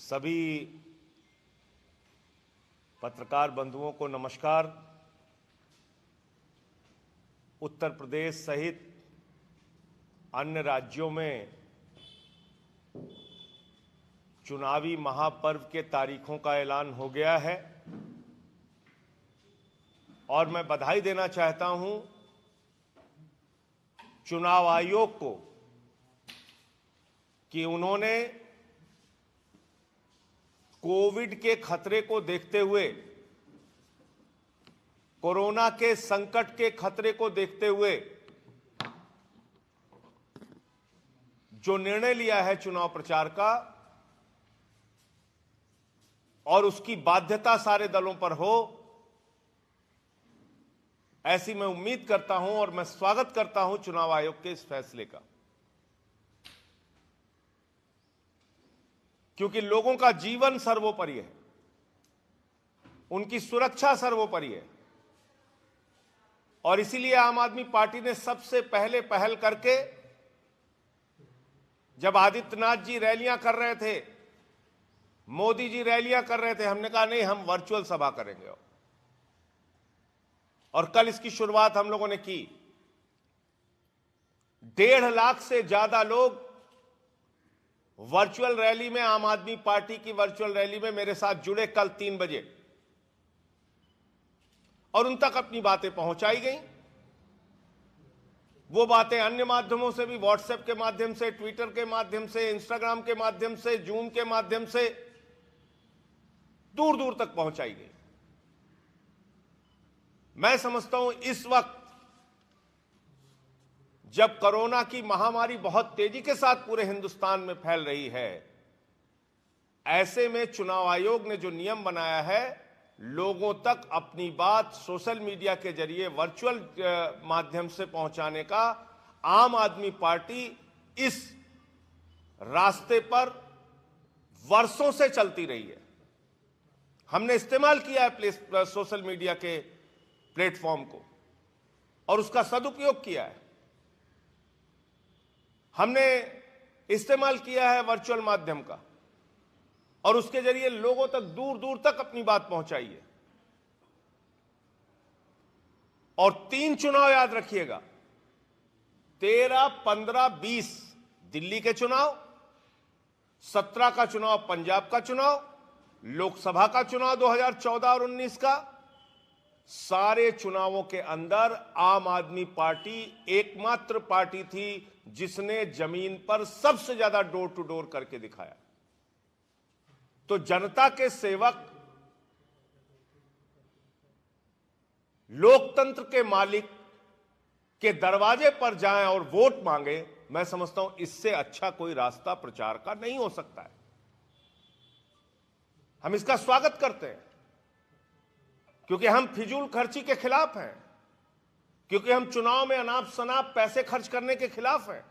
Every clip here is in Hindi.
सभी पत्रकार बंधुओं को नमस्कार। उत्तर प्रदेश सहित अन्य राज्यों में चुनावी महापर्व के तारीखों का ऐलान हो गया है और मैं बधाई देना चाहता हूं चुनाव आयोग को कि उन्होंने कोविड के खतरे को देखते हुए, कोरोना के संकट के खतरे को देखते हुए जो निर्णय लिया है चुनाव प्रचार का, और उसकी बाध्यता सारे दलों पर हो, ऐसी मैं उम्मीद करता हूं और मैं स्वागत करता हूं चुनाव आयोग के इस फैसले का, क्योंकि लोगों का जीवन सर्वोपरि है, उनकी सुरक्षा सर्वोपरि है। और इसीलिए आम आदमी पार्टी ने सबसे पहले पहल करके, जब आदित्यनाथ जी रैलियां कर रहे थे, मोदी जी रैलियां कर रहे थे, हमने कहा नहीं, हम वर्चुअल सभा करेंगे। और कल इसकी शुरुआत हम लोगों ने की। 1.5 लाख से ज्यादा लोग वर्चुअल रैली में, आम आदमी पार्टी की वर्चुअल रैली में मेरे साथ जुड़े कल 3 बजे, और उन तक अपनी बातें पहुंचाई गई। वो बातें अन्य माध्यमों से भी, व्हाट्सएप के माध्यम से, ट्विटर के माध्यम से, इंस्टाग्राम के माध्यम से, जूम के माध्यम से दूर दूर तक पहुंचाई गई। मैं समझता हूं इस वक्त जब कोरोना की महामारी बहुत तेजी के साथ पूरे हिंदुस्तान में फैल रही है, ऐसे में चुनाव आयोग ने जो नियम बनाया है, लोगों तक अपनी बात सोशल मीडिया के जरिए, वर्चुअल माध्यम से पहुंचाने का आम आदमी पार्टी इस रास्ते पर वर्षों से चलती रही है। हमने इस्तेमाल किया है सोशल मीडिया के प्लेटफॉर्म को और उसका सदुपयोग किया है। हमने इस्तेमाल किया है वर्चुअल माध्यम का और उसके जरिए लोगों तक, दूर दूर तक अपनी बात पहुंचाई है। और 3 चुनाव याद रखिएगा, 13, 15, 20 दिल्ली के चुनाव, 17 का चुनाव पंजाब का चुनाव, लोकसभा का चुनाव 2014 और 19 का। सारे चुनावों के अंदर आम आदमी पार्टी एकमात्र पार्टी थी जिसने जमीन पर सबसे ज्यादा डोर टू डोर करके दिखाया। तो जनता के सेवक, लोकतंत्र के मालिक के दरवाजे पर जाएं और वोट मांगे, मैं समझता हूं इससे अच्छा कोई रास्ता प्रचार का नहीं हो सकता है। हम इसका स्वागत करते हैं, क्योंकि हम फिजूल खर्ची के खिलाफ हैं, क्योंकि हम चुनाव में अनाप शनाप पैसे खर्च करने के खिलाफ हैं।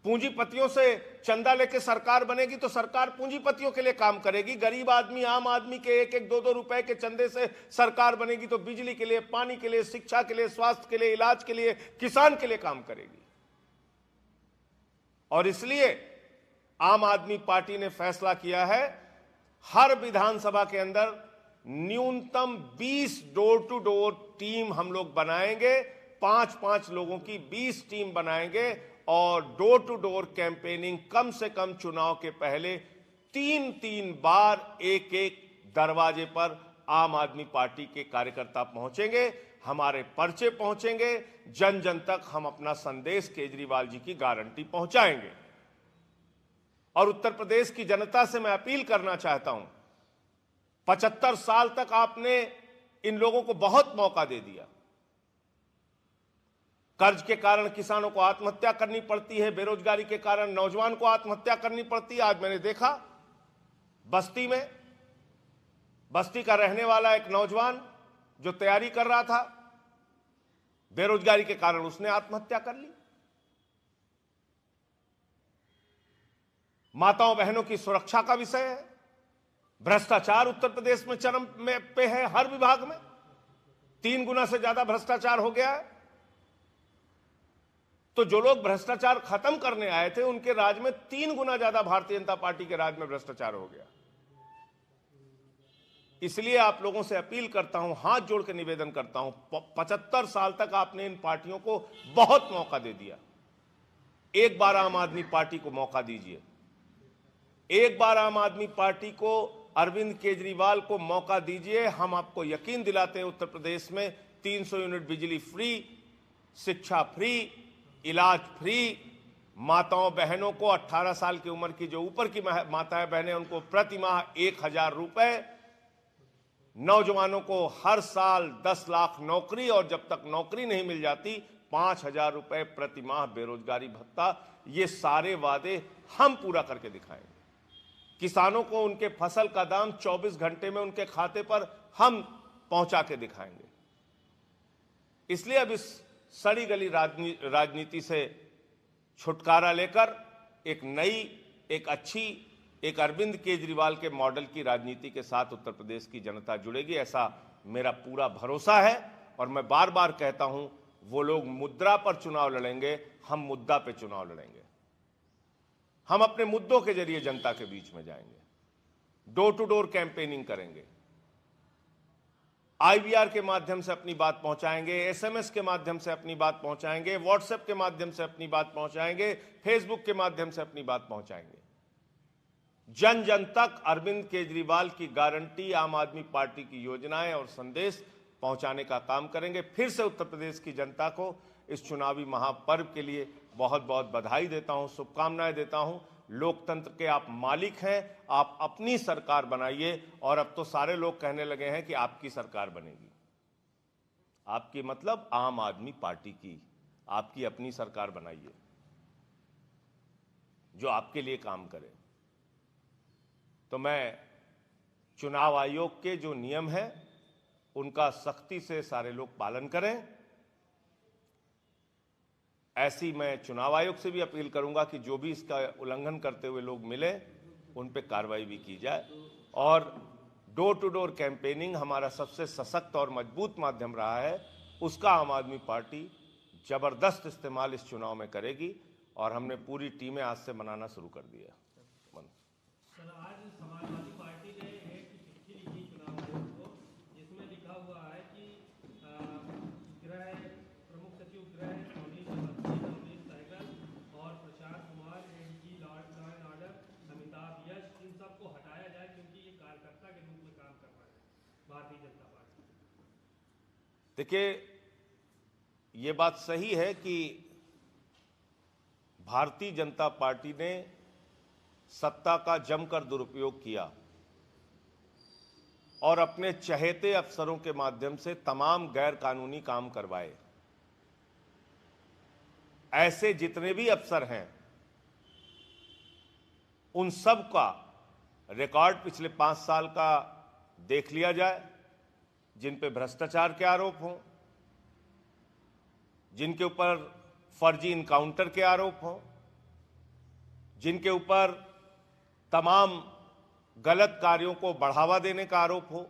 पूंजीपतियों से चंदा लेके सरकार बनेगी तो सरकार पूंजीपतियों के लिए काम करेगी। गरीब आदमी, आम आदमी के 1-1, 2-2 रुपए के चंदे से सरकार बनेगी तो बिजली के लिए, पानी के लिए, शिक्षा के लिए, स्वास्थ्य के लिए, इलाज के लिए, किसान के लिए काम करेगी। और इसलिए आम आदमी पार्टी ने फैसला किया है, हर विधानसभा के अंदर न्यूनतम 20 डोर टू डोर टीम हम लोग बनाएंगे। 5-5 लोगों की 20 टीम बनाएंगे और डोर टू डोर कैंपेनिंग कम से कम चुनाव के पहले 3-3 बार एक-एक दरवाजे पर आम आदमी पार्टी के कार्यकर्ता पहुंचेंगे, हमारे पर्चे पहुंचेंगे, जन जन तक हम अपना संदेश केजरीवाल जी की गारंटी पहुंचाएंगे। और उत्तर प्रदेश की जनता से मैं अपील करना चाहता हूं, 75 साल तक आपने इन लोगों को बहुत मौका दे दिया। कर्ज के कारण किसानों को आत्महत्या करनी पड़ती है, बेरोजगारी के कारण नौजवान को आत्महत्या करनी पड़ती है। आज मैंने देखा बस्ती में, बस्ती का रहने वाला एक नौजवान जो तैयारी कर रहा था, बेरोजगारी के कारण उसने आत्महत्या कर ली। माताओं बहनों की सुरक्षा का विषय है। भ्रष्टाचार उत्तर प्रदेश में चरम पे है, हर विभाग में 3 गुना से ज्यादा भ्रष्टाचार हो गया है। तो जो लोग भ्रष्टाचार खत्म करने आए थे उनके राज में 3 गुना ज्यादा भारतीय जनता पार्टी के राज में भ्रष्टाचार हो गया। इसलिए आप लोगों से अपील करता हूं, हाथ जोड़ के निवेदन करता हूं, 75 साल तक आपने इन पार्टियों को बहुत मौका दे दिया। एक बार आम आदमी पार्टी को मौका दीजिए, एक बार आम आदमी पार्टी को, अरविंद केजरीवाल को मौका दीजिए। हम आपको यकीन दिलाते हैं उत्तर प्रदेश में 300 यूनिट बिजली फ्री, शिक्षा फ्री, इलाज फ्री, माताओं बहनों को 18 साल की उम्र की जो ऊपर की माताएं बहनें उनको प्रति माह 1000 रुपए, नौजवानों को हर साल 10 लाख नौकरी, और जब तक नौकरी नहीं मिल जाती 5000 रुपए प्रति माह बेरोजगारी भत्ता। ये सारे वादे हम पूरा करके दिखाएंगे। किसानों को उनके फसल का दाम 24 घंटे में उनके खाते पर हम पहुंचा के दिखाएंगे। इसलिए अब इस सड़ी गली राजनीति से छुटकारा लेकर एक नई, एक अच्छी, एक अरविंद केजरीवाल के मॉडल की राजनीति के साथ उत्तर प्रदेश की जनता जुड़ेगी, ऐसा मेरा पूरा भरोसा है। और मैं बार बार कहता हूं, वो लोग मुद्रा पर चुनाव लड़ेंगे, हम मुद्दा पे चुनाव लड़ेंगे। हम अपने मुद्दों के जरिए जनता के बीच में जाएंगे, डोर टू डोर कैंपेनिंग करेंगे, आईवीआर के माध्यम से अपनी बात पहुंचाएंगे, एसएमएस के माध्यम से अपनी बात पहुंचाएंगे, व्हाट्सएप के माध्यम से अपनी बात पहुंचाएंगे, फेसबुक के माध्यम से अपनी बात पहुंचाएंगे। जन जन तक अरविंद केजरीवाल की गारंटी, आम आदमी पार्टी की योजनाएं और संदेश पहुंचाने का काम करेंगे। फिर से उत्तर प्रदेश की जनता को इस चुनावी महापर्व के लिए बहुत बहुत बधाई देता हूं, शुभकामनाएं देता हूं। लोकतंत्र के आप मालिक हैं, आप अपनी सरकार बनाइए। और अब तो सारे लोग कहने लगे हैं कि आपकी सरकार बनेगी। आपकी मतलब आम आदमी पार्टी की, आपकी अपनी सरकार बनाइए जो आपके लिए काम करे। तो मैं चुनाव आयोग के जो नियम हैं उनका सख्ती से सारे लोग पालन करें। ऐसी मैं चुनाव आयोग से भी अपील करूंगा कि जो भी इसका उल्लंघन करते हुए लोग मिले उन पे कार्रवाई भी की जाए। और डोर टू डोर कैंपेनिंग हमारा सबसे सशक्त और मजबूत माध्यम रहा है, उसका आम आदमी पार्टी जबरदस्त इस्तेमाल इस चुनाव में करेगी। और हमने पूरी टीमें आज से बनाना शुरू कर दिया। आज समाजवादी पार्टी ने एक चिट्ठी लिखी चुनाव आयोग को, जिसमें लिखा हुआ है कि गृह प्रमुख सचिव गृह अमरीश सहगल और Prashant Kumar, ADG law and order Amitabh Yash, इन सबको हटाया जाए क्योंकि ये कार्यकर्ता के रूप में काम कर रहा है भारतीय जनता पार्टी। देखिए, ये बात सही है कि भारतीय जनता पार्टी ने सत्ता का जमकर दुरुपयोग किया और अपने चहेते अफसरों के माध्यम से तमाम गैर कानूनी काम करवाए। ऐसे जितने भी अफसर हैं उन सब का रिकॉर्ड पिछले 5 साल का देख लिया जाए, जिन पे भ्रष्टाचार के आरोप हों, जिनके ऊपर फर्जी इनकाउंटर के आरोप हों, जिनके ऊपर तमाम गलत कार्यों को बढ़ावा देने का आरोप हो।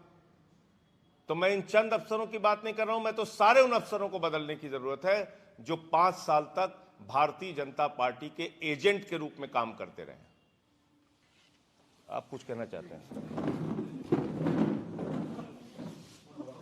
तो मैं इन चंद अफसरों की बात नहीं कर रहा हूं, मैं तो सारे उन अफसरों को बदलने की जरूरत है जो 5 साल तक भारतीय जनता पार्टी के एजेंट के रूप में काम करते रहे। आप कुछ कहना चाहते हैं?